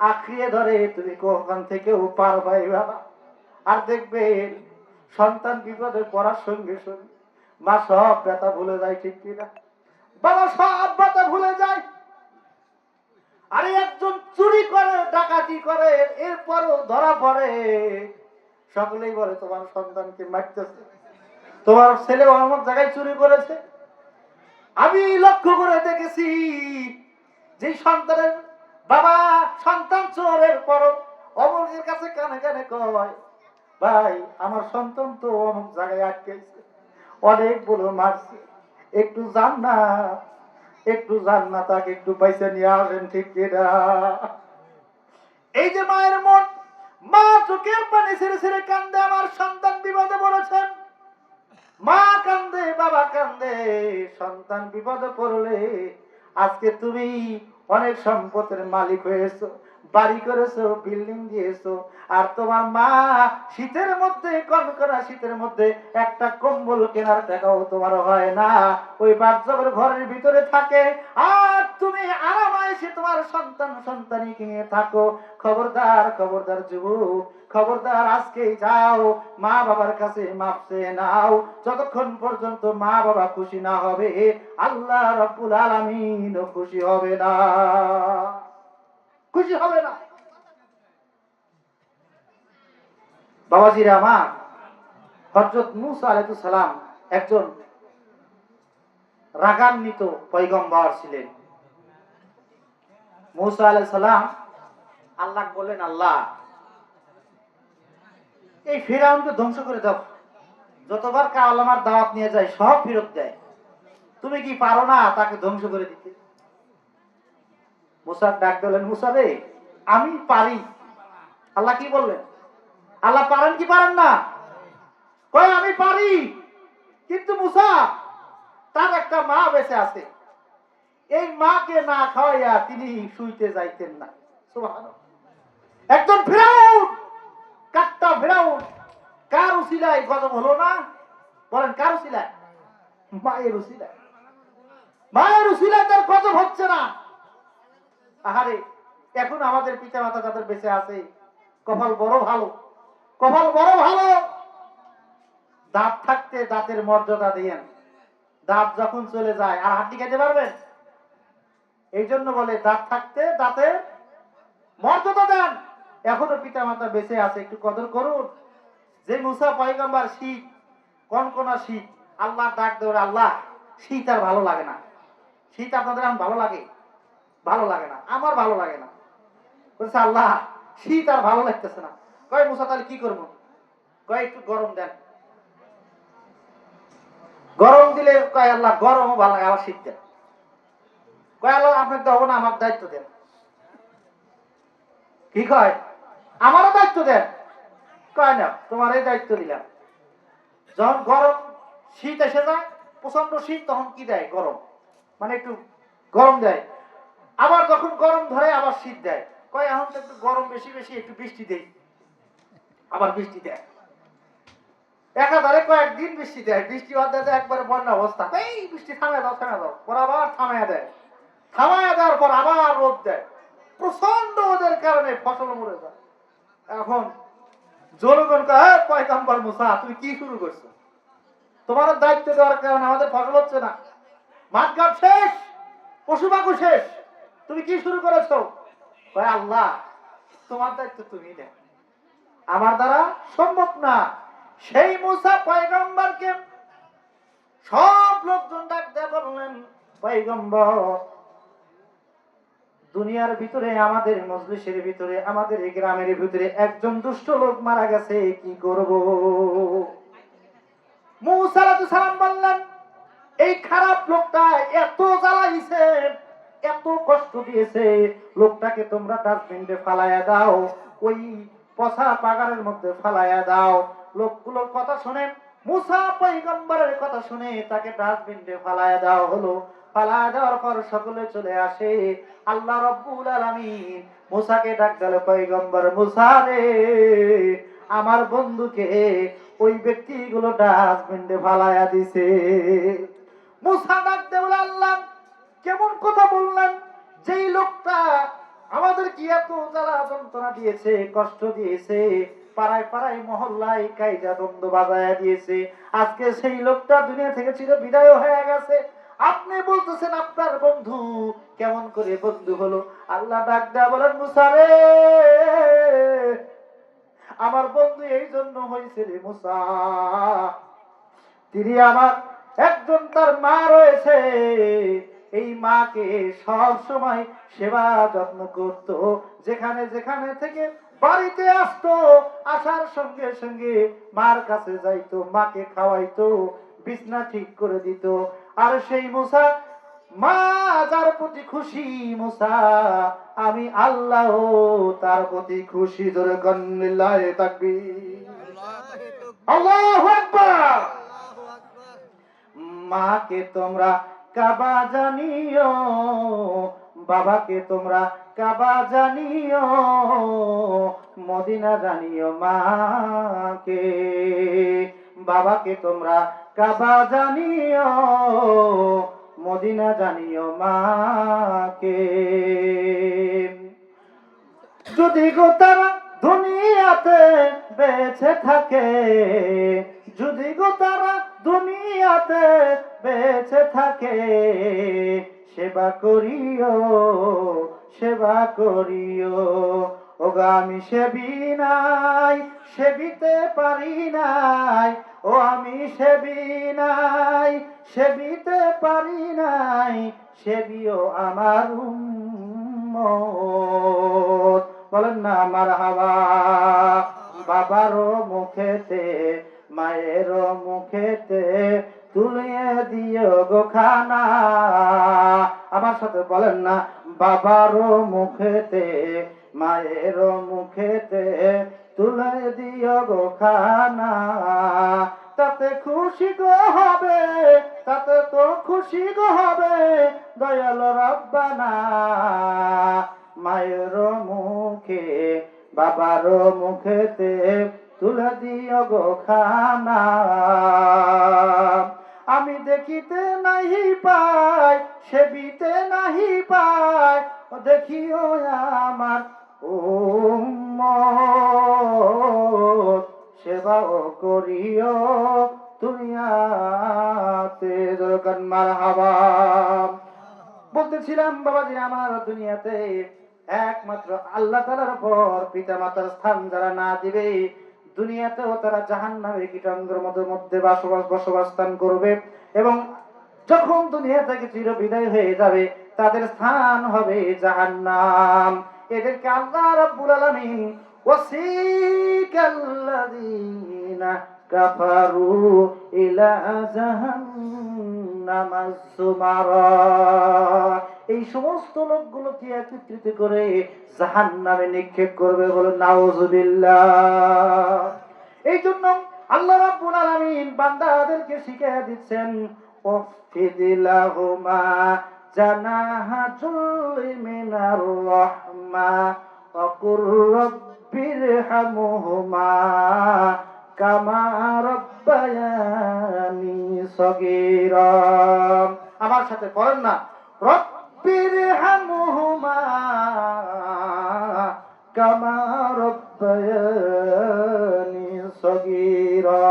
S2: আঁকড়িয়ে ধরে তুমি কখন থেকেও পার পাইবা না। আর দেখবে সন্তান বিপদে পড়ার সঙ্গে সঙ্গে মা সব ব্যথা ভুলে যায়, ঠিক কিনা? বাবা সব ব্যথা ভুলে যায়। আরে একজন চুরি করে, ডাকাতি করে, এরপরও ধরা পড়ে, সকলেই বলে তোমার সন্তানকে মারতেছে, তোমার ছেলে অমুক জায়গায় চুরি করেছে। আমি লক্ষ্য করে দেখেছি যে সন্তানের বাবা সন্তান চোরের পর অমুকের কাছে কানে কানে কয়, ভাই আমার সন্তান তো অমুক জায়গায় আটকেছে, অনেক বলে মারছে, একটু যান না, একটু যান না, তাকে একটু পয়সা নিয়ে আসেন, ঠিক কিনা? এই যে মায়ের মন, মা চোখের পানি ছেড়ে ছেড়ে কান্দে, আমার সন্তান বিপদে পড়েছেন। মা কান্দে, বাবা কান্দে, সন্তান বিপদে পড়লে আজকে তুমি অনেক সম্পদের মালিক হয়েছো, বাড়ি করেছো, বিল্ডিং দিয়েছো, আর তোমার মা শীতের মধ্যে, কনকনা শীতের মধ্যে একটা কম্বল কেনার টাকাও তোমার হয় না, ওই বাচ্চাদের ঘরের ভিতরে থাকে, আর তুমি আরামায়েশে তোমার সন্তান সন্তানি কিনে থাকো। খবরদার, খবরদার যুবক, খবরদার, আজকেই যাও মা বাবার কাছে মাপ চেয়ে নাও। যতক্ষণ পর্যন্ত মা বাবা খুশি না হবে, আল্লাহ রাব্বুল আলামিন খুশি হবে না, খুশি হবে না। বাবাজিরা আমার, হযরত মূসা আলাইহিস সালাম একজন রাগান্বিত পয়গম্বর ছিলেন। মূসা আলাইহিস সালাম আল্লাহ বলেন, আল্লাহ এই ফিরআউনকে ধ্বংস করে দাও, যতবার কালামার দাওয়াত নিয়ে যায় সব ফেরত দেয়, তুমি কি পারো না তাকে ধ্বংস করে দিতে? মূসা ডাক দিলেন, মূসা রে আমি পারি। আল্লাহ কি বললেন? আল্লাহ পারেন কি পারেন না? কয় আমি পারি, কিন্তু মুসা তার একটা মা বেঁচে আছে, এই মাকে না খাওয়াইয়া তিনি শুইতে যাইতেন না। সুবহানাল্লাহ। একজন ফিরাউন, কাট্টা ফিরাউন, কার উসিলায় গজব হলো না? বলেন কার উসিলায়? মায়ের উসিলায়। মায়ের উসিলায় তার গজব হচ্ছে না। আহারে, এখন আমাদের পিতা মাতা যাদের বেঁচে আছে, কপাল বড় ভালো, কপাল বড় ভালো। দাঁত থাকতে দাঁতের মর্যাদা দিয়েন, দাঁত যখন চলে যায় আর হাড্ডি খেতে পারবেন? এই জন্য বলে দাঁত থাকতে দাঁতের মর্যাদা দেন। এখনো পিতা মাতা বেঁচে আছে, একটু কদর করুন। যে মুসা পয়গম্বর শীত, কনকনা শীত, আল্লাহ ডাক দেওয়ার, আল্লাহ শীত আর ভালো লাগে না। শীত আপনাদের এখন ভালো লাগে? ভালো লাগে না, আমার ভালো লাগে না। বলছে আল্লাহ শীত আর ভালো লাগতেছে না। কয় মুসা তাহলে কি করবো? কয় একটু গরম দেন। গরম দিলে কয় আল্লাহ গরমও ভালো লাগে, আবার শীত দেন। কয় আল্লাহ আপনার দেবো না, আমার দায়িত্ব দেন। কি কয়? আমারও দায়িত্ব দেন। কয় না, তোমার এই দায়িত্ব দিলাম। যখন গরম শীত এসে যায়, প্রচন্ড শীত, তখন কি দেয়? গরম, মানে একটু গরম দেয়। আবার যখন গরম ধরে আবার শীত দেয়। কয় এখন তো একটু গরম বেশি বেশি, একটু বৃষ্টি দেয়। আবার বৃষ্টি দেয়। একাধারে কয়েকদিন বৃষ্টি দেয়, বৃষ্টি হওয়ার দেয় একবারে বন্যা অবস্থা। এই বৃষ্টি থামায় দাও, থামায় দাও, পর আবার থামায় দেয়। থামায় দেওয়ার পর আবার রোদ দেয়। প্রচন্ড রোদের কারণে ফসল মরে যায়। এখন জনগণ কয় পয়গম্বর মুসা তুমি কি শুরু করছো? তোমার দায়িত্ব দেওয়ার কারণে আমাদের ফসল হচ্ছে না, মাঠঘাট শেষ, পশু পাখু শেষ, তুমি কি শুরু করেছো? কয় আল্লাহ তোমার দায়িত্ব তুমি নেন, আমার দ্বারা সম্ভব না। সেই মুসা পয়গম্বরকে সব লোকজন ডাক দিয়ে বললেন, পয়গম্বর দুনিয়ার ভিতরে, আমাদের মজলিসের ভিতরে, আমাদের এই গ্রামের ভিতরে একজন দুষ্ট লোক মারা গেছে, কি করব? মুসা আলাইহিস সালাম বললেন, এই খারাপ লোকটা এত জ্বালাইছে, এত কষ্ট দিয়েছে, লোকটাকে তোমরা ডাস্টবিনে ফালাইয়া দাও, ওই পচা পাগারের মধ্যে ফালাইয়া দাও। লোকগুলোর কথা শুনে, মুসা পয়গম্বরের কথা শুনে তাকে ডাস্টবিনে ফালাইয়া দেওয়া হলো। ফালাইয়া দেওয়ার পর সকলে চলে আসে। আল্লাহ রাব্বুল আলামিন মুসাকে ডাক দিল, পয়গম্বর মুসা রে, আমার বন্ধুকে ওই ব্যক্তিগুলো ডাস্টবিনে ফালাইয়া দিছে। মুসা ডাক দেওয়া, আল্লাহ কেমন কথা বললেন? যেই লোকটা আমাদের কি এত জ্বালা যন্ত্রণা দিয়েছে, কষ্ট দিয়েছে, পাড়ায় পাড়ায় মহল্লায় কায়দা দ্বন্দ্ব বাজায়া দিয়েছে, আজকে সেই লোকটা দুনিয়া থেকে চির বিদায় হয়ে গেছে, আপনি বলতেছেন আপনার বন্ধু কেমন করে বন্ধু হলো? আল্লাহ ডাক দেয়া বলেন, মুসা রে, আমার বন্ধু এই জন্য হয়েছে রে মুসা, তিনি আমার একজন, তার মা রয়েছে, এই মাকে সব সময় সেবা যত্ন করত, যেখানে যেখানে থেকে বাড়িতে আসতো, আসার সঙ্গে সঙ্গে মার কাছে যাইতো, মাকে খাওয়াইতো, বিছনা ঠিক করে দিত। আর সেই মুসা, মা যার প্রতি খুশি মুসা, আমি আল্লাহ তার প্রতি খুশি। ধরে কন্নিল্লাহে তাকবীর, আল্লাহু আকবার। মাকে তোমরা কাবা জানিও, বাবাকে তোমরা কাবা জানিও, মদিনা জানিও মাকে, বাবাকে তোমরা কাবা জানিও, মদিনা জানিও মাকে। যদি গো তারা দুনিয়াতে বেঁচে থাকে, যদি গো তারা দুনিয়াতে বেঁচে থাকে, সেবা করিও, সেবা করিও। ওগো আমি সেবি নাই, সেবিতে পারি নাই, ও আমি সেবি নাই, সেবিতে পারি নাই, সেবিও আমার উম্মত। বলেন না মারহাবা। বাবারও মুখেতে, মায়েরও মুখেতে তুলিয়ে দিও গো খানা। আমার সাথে বলেন না, বাবারও মুখেতে, মায়েরও মুখেতে তুলে দিও বাবার মুখেতে তুলে দিও গো খানা। আমি দেখিতে নাহি পাই, সেবিতে নাহি পাই, ও দেখিও আমার উম্মত, সেবাও করিও দুনিয়াতে। দরকার মারহাবা। বলতেছিলাম বাবাজি, আমার দুনিয়াতে একমাত্র আল্লাহ তাআলার উপর পিতা মাতার স্থান যারা না দিবে, দুনিয়াতেও তারা জাহান্নামের কীটাঙ্গের মধ্যে বসবাস স্থান করবে, এবং যখন দুনিয়া থেকে চির বিদায় হয়ে যাবে তাদের স্থান হবে জাহান্নাম। এদেরকে আল্লাহ রাব্বুল আলামিন ওয়াসিকাল্লাযীনা কাফারু ইলা জাহান্নামা যুমারা, এই সমস্ত লোকগুলোকে একত্রিত করে জাহান্নামে নিক্ষেপ করবে। বলে নাউযুবিল্লাহ। এই জন্য আল্লাহ রাব্বুল আলামিন বান্দাদেরকে শিখিয়ে দিচ্ছেন, ওয়াফিদিলাহুমা জানাহা যুল্লি মিনার রাহমা ওয়া কুর রাব্বিরহামহুমা কামা রাব্বায়ানি সগীরা। আমার সাথে পড়েন না, রব্বিরহামহুমা কামা রাব্বায়ানি সগীরা।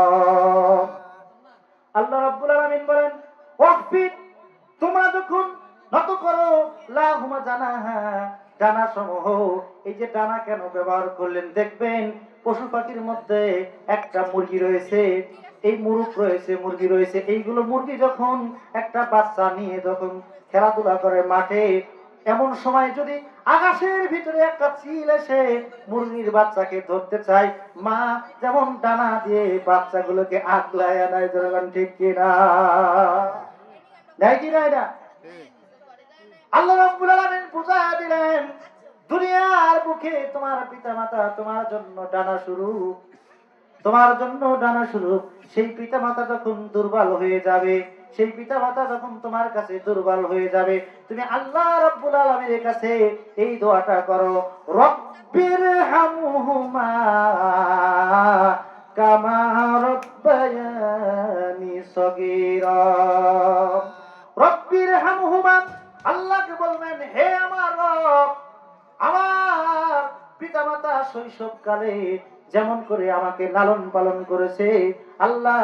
S2: আল্লাহ রাব্বুল আলামিন বলেন, ওয়াকফিদ, তোমরা যখন নত করো, লাহুমা জানাহা, ডানা সমূহ। এই যে ডানা কেন ব্যবহার করলেন, দেখবেন পশু পাখির মধ্যে একটা মুরগি রয়েছে, এই মুরগ রয়েছে, মুরগি রয়েছে। এইগুলো মুরগি যখন একটা বাচ্চা নিয়ে যখন খেলাধুলা করে মাঠে, এমন সময় যদি আকাশের ভিতরে একটা চিল এসে মুরগির বাচ্চাকে ধরতে চায়, মা যেমন ডানা দিয়ে বাচ্চাগুলোকে আগলায় আনায়, জনগণ ঠিক কিনা? দেয় কিনা? এটা আল্লাহ রাব্বুল আলামিন বুঝায়া দিলেন, দুনিয়ার বুকে তোমার পিতা মাতা তোমার জন্য ডানা স্বরূপ, তোমার জন্য ডানা স্বরূপ। সেই পিতা মাতা যখন দুর্বল হয়ে যাবে, সেই পিতা মাতা যখন তোমার কাছে দুর্বল হয়ে যাবে, তুমি আল্লাহ রাব্বুল আলামিনের কাছে এই দোয়াটা করো, রব্বিরহামহুমা কামা রাব্বায়ানি সগীরা। রব্বিরহামহুমা, আল্লাহকে বলবেন, হে আমার রব, আমার পিতামাতা শৈশবকালে যেমন করে আমাকে লালন পালন করেছে, আল্লাহ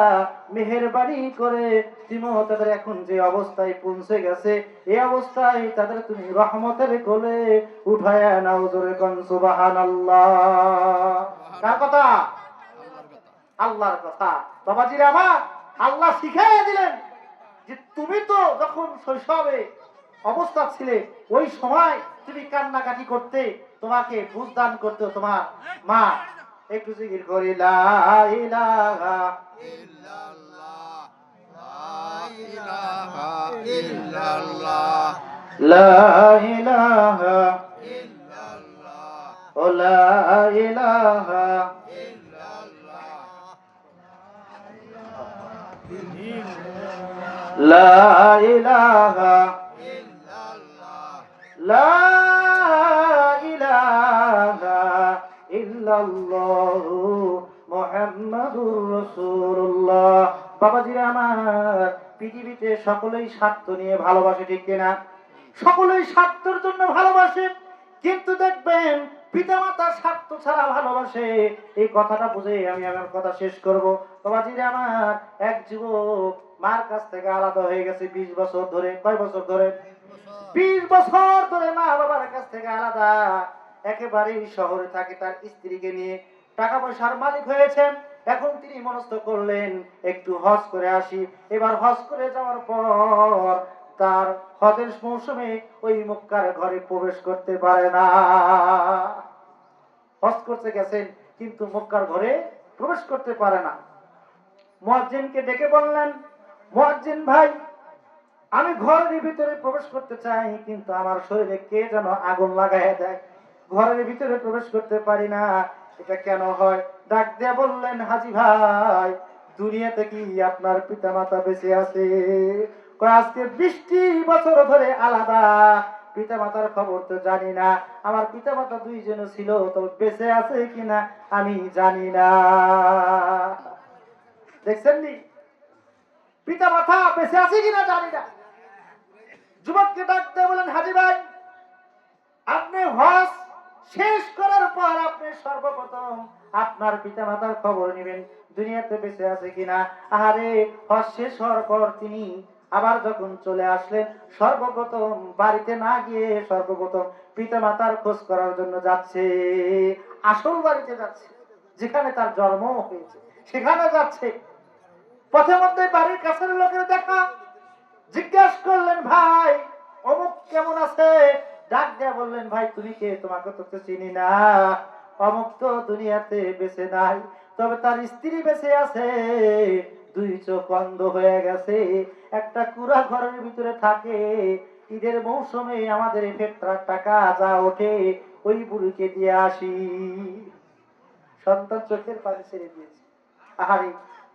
S2: মেহেরবানি করে তুমিও তাদের এখন যে অবস্থায় পৌঁছে গেছে, এই অবস্থায় তাদের তুমি রহমতের কোলে উঠায়া নাও। জোরে কোন সুবহানাল্লাহ। কার কথা? আল্লাহর কথা। বাবাজিরা আমার, আল্লাহ শিখাইয়া দিলেন যে তুমি তো যখন শৈশবে অবস্থা ছিলে, ওই সময় তুমি কান্নাকাটি করতে, তোমাকে বুঝদান করতে তোমার মা। একটু জিকির করি, লা ইলাহা
S3: ইল্লাল্লাহ, লা ইলাহা ইল্লাল্লাহ,
S2: লা ইলাহা
S3: ইল্লাল্লাহ,
S2: ও লা ইলাহা
S3: ইল্লাল্লাহ,
S2: লা ইলাহা
S3: ইল্লাল্লাহ,
S2: লা ইলাহা ইল্লাল্লাহু মুহাম্মাদুর রাসূলুল্লাহ। বাবাজিরা আমার, পৃথিবীতে সকলেই স্বার্থ নিয়ে ভালোবাসে, ঠিক কিনা? সকলেই স্বার্থের জন্য ভালোবাসে, কিন্তু দেখবেন পিতামাতার স্বার্থ ছাড়া ভালোবাসে। এই কথাটা বুঝে আমি আমার কথা শেষ করব। বাবাজিরা আমার, এক যুবক মার কাছ থেকে আলাদা হয়ে গেছে 20 বছর ধরে। কয় বছর ধরে? 20 বছর ধরে মা বাবার কাছ থেকে আলাদা, একেবারেই শহরে থাকে তার স্ত্রীকে নিয়ে, টাকা পয়সার মালিক হয়েছেন। এখন তিনি মনস্থ করলেন একটু হজ করে আসি। এবার হজ করে যাওয়ার পর তার হজের মৌসুমে ওই মক্কার ঘরে প্রবেশ করতে পারে না। হজ করতে গেছেন কিন্তু মক্কার ঘরে প্রবেশ করতে পারে না। মুয়াজ্জিনকে ডেকে বললেন, মুয়াজ্জিন ভাই, আমি ঘরের ভিতরে প্রবেশ করতে চাই, কিন্তু আমার শরীরে কে যেন আগুন লাগাইয়া দেয়, ঘরের ভিতরে প্রবেশ করতে পারি না। এটা কেন হয়? ডাক দিয়ে বললেন, হাজী ভাই, দুনিয়াতে কি আপনার পিতা মাতা বেঁচে আছে? কয় আজকে 20 বছর ধরে আলাদা, পিতা মাতার খবর তো জানি না। আমার পিতা মাতা দুইজন ছিল, তো বেঁচে আছে কিনা আমি জানি না। দেখছেন নি, পিতা মাতা বেঁচে আছে কিনা জানি না। যুবককে ডাকতে বলেন, হাজী ভাই, আপনি হজ শেষ করার পর আপনি সর্বপ্রথম আপনার পিতা মাতার খবর নেবেন, দুনিয়াতে বেঁচে আছে কিনা। আরে হজ শেষ হওয়ার পর তিনি আবার যখন চলে আসলেন, সর্বপ্রথম বাড়িতে না গিয়ে সর্বপ্রথম পিতা মাতার খোঁজ করার জন্য যাচ্ছে। আসল বাড়িতে যাচ্ছে, যেখানে তার জন্ম হয়েছে, সেখানে যাচ্ছে। পথে মধ্যে বাড়ির কাছের লোকের দেখা, জিজ্ঞাসা করলেন, ভাই অমুক কেমন আছে? ডাক দেয়া বললেন, ভাই তুমি কে? তোমাকে তো চিনি না। অমুক তো দুনিয়াতে বেঁচে নাই, তবে তার স্ত্রী বেঁচে আছে, দুই চোখ অন্ধ হয়ে গেছে, একটা কুড়া ঘরের ভিতরে থাকে। ঈদের মৌসুমে আমাদের ফেতরার টাকা যা ওঠে ওই বুড়িকে দিয়ে আসি। সন্তান চোখের পানি ছেড়ে দিয়েছে। আহারে,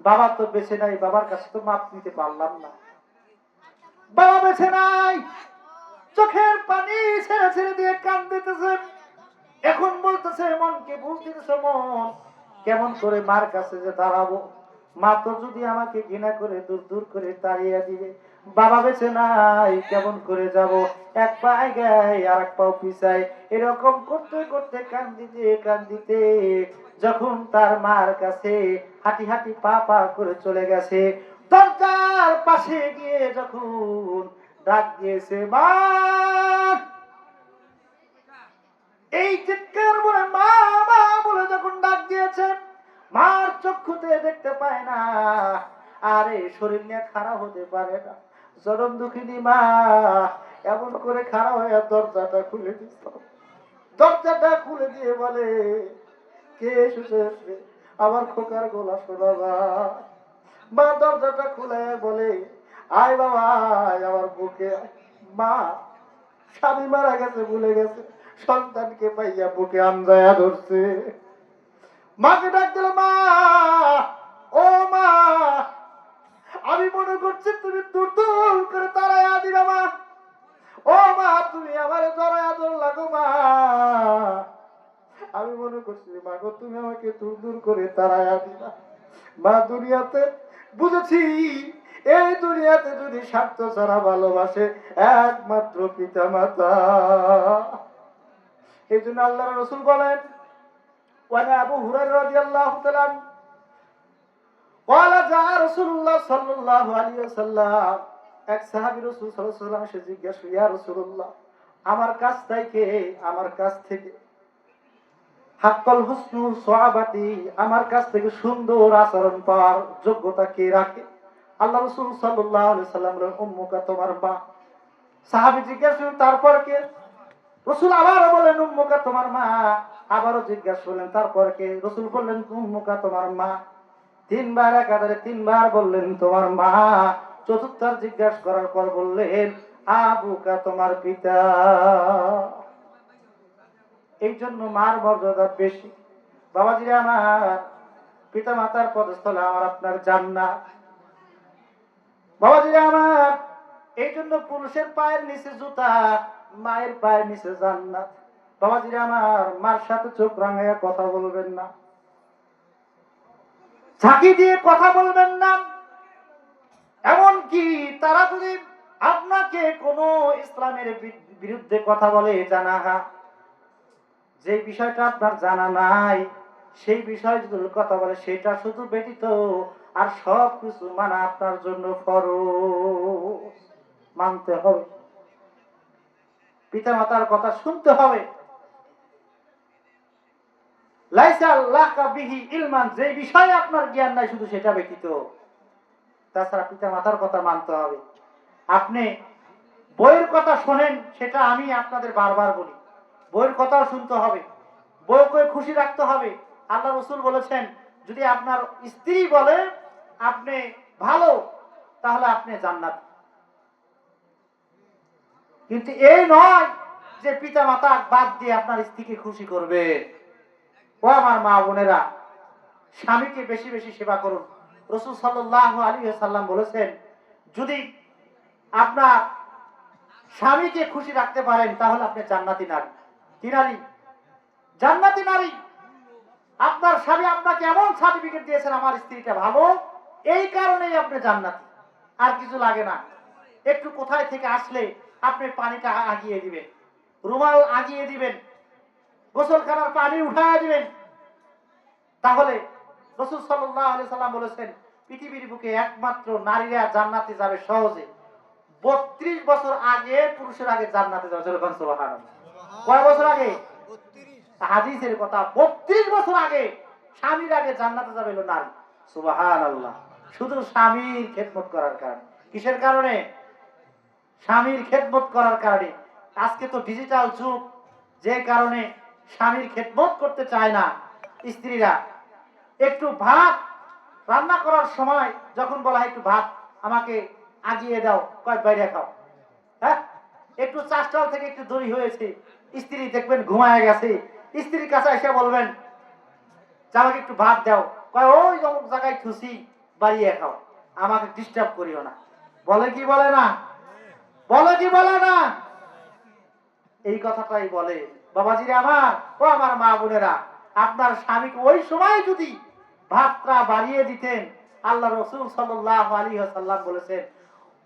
S2: বাবা তো বেঁচে নাই, বাবার কাছে তো মাপ নিতে পারলাম না। বাবা বেঁচে নাই, চোখের পানি ছেড়ে ছেড়ে দিয়ে কাঁদতেছে। এখন বলতেছে, মনকে বুঝতেছে, মন কেমন করে মার কাছে যে দাঁড়াবো? মা তো যদি আমাকে ঘৃণা করে দূর দূর করে তাড়িয়ে দিবে। বাবা বেঁচে নাই, কেমন করে যাব? এক পা এগায় আর এক পাও পিছায়, এরকম করতে করতে কান্দিতে কান্দিতে যখন তার মার কাছে হাঁটি হাঁটি পা পা করে চলে গেছে, দরজার পাশে গিয়ে যখন ডাক দিয়েছে, মা, এই চিৎকার বলে মা মা বলে যখন ডাক দিয়েছে, মার চক্ষুতে দেখতে পায় না, আরে শরীর নিয়ে খারাপ হতে পারে না। জনম দুঃখিনী মা এমন করে খারাপ হয়ে দরজাটা খুলে দিত। দরজাটা খুলে দিয়ে বলে, কে এসেছে? আমার খোকার গলা শোনা যায়। মা দরজাটা খুলে বলে, আয় বাবা আয় আমার বুকে। মা স্বামী মারা গেছে, ভুলে গেছে, সন্তানকে পাইয়া বুকে আমজায়া ধরছে। মাকে ডাক দিল, মা, ও মা, আমি মনে করছি তুমি দূর দূর করে তাড়াইয়া দিবা মা। ও মা, তুমি আমার জড়াইয়া ধরলা গো মা। আমি মনে করছি মা গো, তুমি আমাকে দূর দূর করে তাড়াইয়া দিবা। মা, দুনিয়াতে বুঝেছি, এই দুনিয়াতে যদি স্বার্থ ছাড়া ভালোবাসে একমাত্র পিতা মাতা। এই জন্য আল্লাহ রাসূল বলেন, ওয়ান আবু হুরায়রা রাদিয়াল্লাহু তাআলা ক্বালা জা রাসূলুল্লাহ সাল্লাল্লাহু আলাইহি ওয়াসাল্লাম, এক সাহাবী রাসূল সাল্লাল্লাহু আলাইহি ওয়াসাল্লাম এসে জিজ্ঞাসা, ইয়া রাসূলুল্লাহ, আমার কাছ থেকে হাক্কাল হুসনু সুআবাতি, আমার কাছ থেকে সুন্দর আচরণ পাওয়ার যোগ্যতা কে রাখে? আল্লাহ রাসূল সাল্লাল্লাহু আলাইহি ওয়াসাল্লাম বলেন, উম্মুকা, তোমার মা। সাহাবী জিজ্ঞাসা করলেন, তারপর কে? রাসূল আবারও বলেন, উম্মুকা, তোমার মা। আবারও জিজ্ঞাসা করলেন, তারপর কে? রাসূল বললেন, উম্মুকা, তোমার মা। তিনবার একাধারে তিনবার বললেন, তোমার মা। চতুর্থবার জিজ্ঞাসা করার পর বললেন, আবুকা, তোমার পিতা। এই জন্য মার মর্যাদা বেশি। বাবাজিরা আমার, পিতা মাতার পদস্থলে আমার আপনার জান্নাত। বাবাজিরা আমার, এই জন্য পুরুষের পায়ের নিচে জুতা, মায়ের পায়ের নিচে জান্নাত। বাবাজিরা আমার, মার সাথে চোখ রাঙাইয়া কথা বলবেন না, ঝাঁকি দিয়ে কথা বলবেন না। এমনকি তারা যদি আপনাকে কোনো ইসলামের বিরুদ্ধে কথা বলে, জানা যে বিষয়টা আপনার জানা নাই, সেই বিষয় যদি কথা বলে, সেটা শুধু ব্যতীত আর সব কিছু মানা আপনার জন্য ফরজ। মানতে হবে, পিতা মাতার কথা শুনতে হবে। লাইসা লাকা বিহি ইলমান, যে বিষয়ে আপনার জ্ঞান নাই শুধু সেটা ব্যতীত। তাছাড়া পিতা মাতার কথা মানতে হবে। আপনি বইয়ের কথা শোনেন, সেটা আমি আপনাদের বারবার বলি, বইয়ের কথাও শুনতে হবে, বউকে খুশি রাখতে হবে। আল্লাহ রাসূল বলেছেন, যদি আপনার স্ত্রী বলে আপনি ভালো, তাহলে আপনি জান্নাত। কিন্তু এই নয় যে পিতা মাতা বাদ দিয়ে আপনার স্ত্রীকে খুশি করবে। ও আমার মা বোনেরা, স্বামীকে বেশি বেশি সেবা করুন। রাসূল সাল্লাল্লাহু আলাইহি ওয়াসাল্লাম বলেছেন, যদি আপনার স্বামীকে খুশি রাখতে পারেন তাহলে আপনি জান্নাতি নারী। কি নারী? জান্নাতি নারী। আপনার স্বামী আপনাকে এমন সার্টিফিকেট দিয়েছেন আমার স্ত্রীটা ভালো, এই কারণেই আপনি জান্নাতি, আর কিছু লাগে না। একটু কোথায় থেকে আসলে আপনি পানিটা আগিয়ে দিবেন, রুমাল আগিয়ে দিবেন, গোসলখানার পানি উঠায় দিবেন, তাহলে রাসূল সাল্লাল্লাহু আলাইহি সাল্লাম বলেছেন পৃথিবীর বুকে একমাত্র নারীরা জান্নাতে যাবে সহজে 32 বছর আগে পুরুষের আগে জান্নাতে যাবে। সুবহানাল্লাহ। কয় বছর আগে? হাদিসের কথা, 32 বছর আগে স্বামীর আগে জান্নাতে যাবে হলো নারী। সুবহানাল্লাহ। শুধু স্বামীর খেদমত করার কারণে। কিসের কারণে? স্বামীর খেদমত করার কারণে। আজকে তো ডিজিটাল যুগ, যে কারণে স্বামীর খেদমত করতে চায় না স্ত্রীরা। একটু ভাত রান্না করার সময় যখন বলা হয় একটু ভাত আমাকে আগিয়ে দাও, কয় বাইরে খাও। হ্যাঁ, একটু চাষটাল থেকে একটু দেরি হয়েছে, স্ত্রী দেখবেন ঘুমায় গেছে, স্ত্রীর কাছে এসে বলবেন যে আমাকে একটু ভাত দাও, কয় ওই অমুক জায়গায় খুশি বাড়িয়ে খাও, আমাকে ডিস্টার্ব করিও না। বলে কি বলে না? বলে কি বলে না? এই কথাটাই বলে। বাবাজিরে আমার, ও আমার মা বোনেরা, আপনার স্বামীকে ওই সময় যদি ভাতটা বাড়িয়ে দিতেন, আল্লাহ রাসূল সাল্লাল্লাহু আলাইহি ওয়াসাল্লাম বলেছেন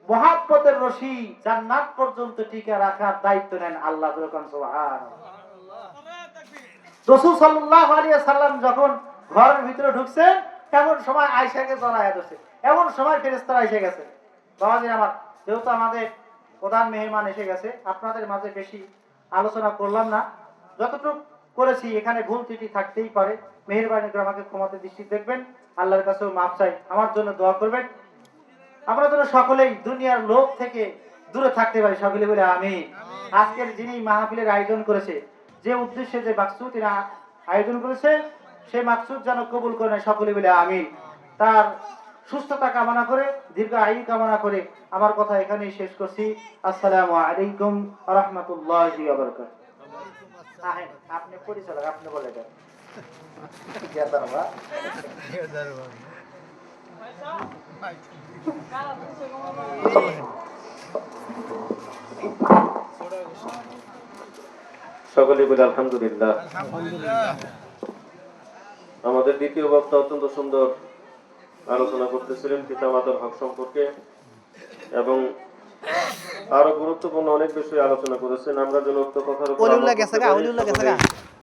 S2: মহব্বতের রশি জান্নাত পর্যন্ত টিকে রাখার দায়িত্ব নেন আল্লাহ। সুবহানাল্লাহ। রাসূল সাল্লাল্লাহু আলাইহি ওয়াসাল্লাম যখন ঘরের ভিতরে ঢুকছেন, এমন সময় আয়েশাকে জড়ায়া ধরছে, এমন সময় ফেরেশতারা এসে গেছে। বাবাজিরে আমার, যেহেতু আমাদের প্রধান মেহমান এসে গেছে, আপনাদের মাঝে বেশি আলোচনা করলাম না, যতটুকু করেছি এখানে ভুল ত্রুটি থাকতেই পারে, মেহেরবানি করে আমাকে ক্ষমাতে দৃষ্টি দেখবেন, আল্লাহর কাছেও মাপ চাই, আমার জন্য দোয়া করবেন। আমরা যেন সকলেই দুনিয়ার লোক থেকে দূরে থাকতে পারি, সকলে বলে আমিন। আজকের যিনি মাহফিলের আয়োজন করেছে, যে উদ্দেশ্যে যে মাকসুদ এরা আয়োজন করেছে, সেই মাকসুদ যেন কবুল করে নেয়, সকলে বলে আমিন। তার সুস্থতা কামনা করে, দীর্ঘ আয়ু কামনা করে আমার কথা এখানেই শেষ করছি। আসসালামু আলাইকুম ওয়া রাহমাতুল্লাহি ওয়া বারাকাতুহু। আপনি পরিচালক, আপনি বলে দেন।
S1: সকলে বলে আলহামদুলিল্লাহ। আমাদের দ্বিতীয় বক্তা অত্যন্ত সুন্দর আলোচনা করতেছিলেন পিতামাতার হক সম্পর্কে এবং আরো গুরুত্বপূর্ণ অনেক বিষয়ে আলোচনা করেছেন। আমরা যেন উক্ত কথার উপর আমল করতে পারি।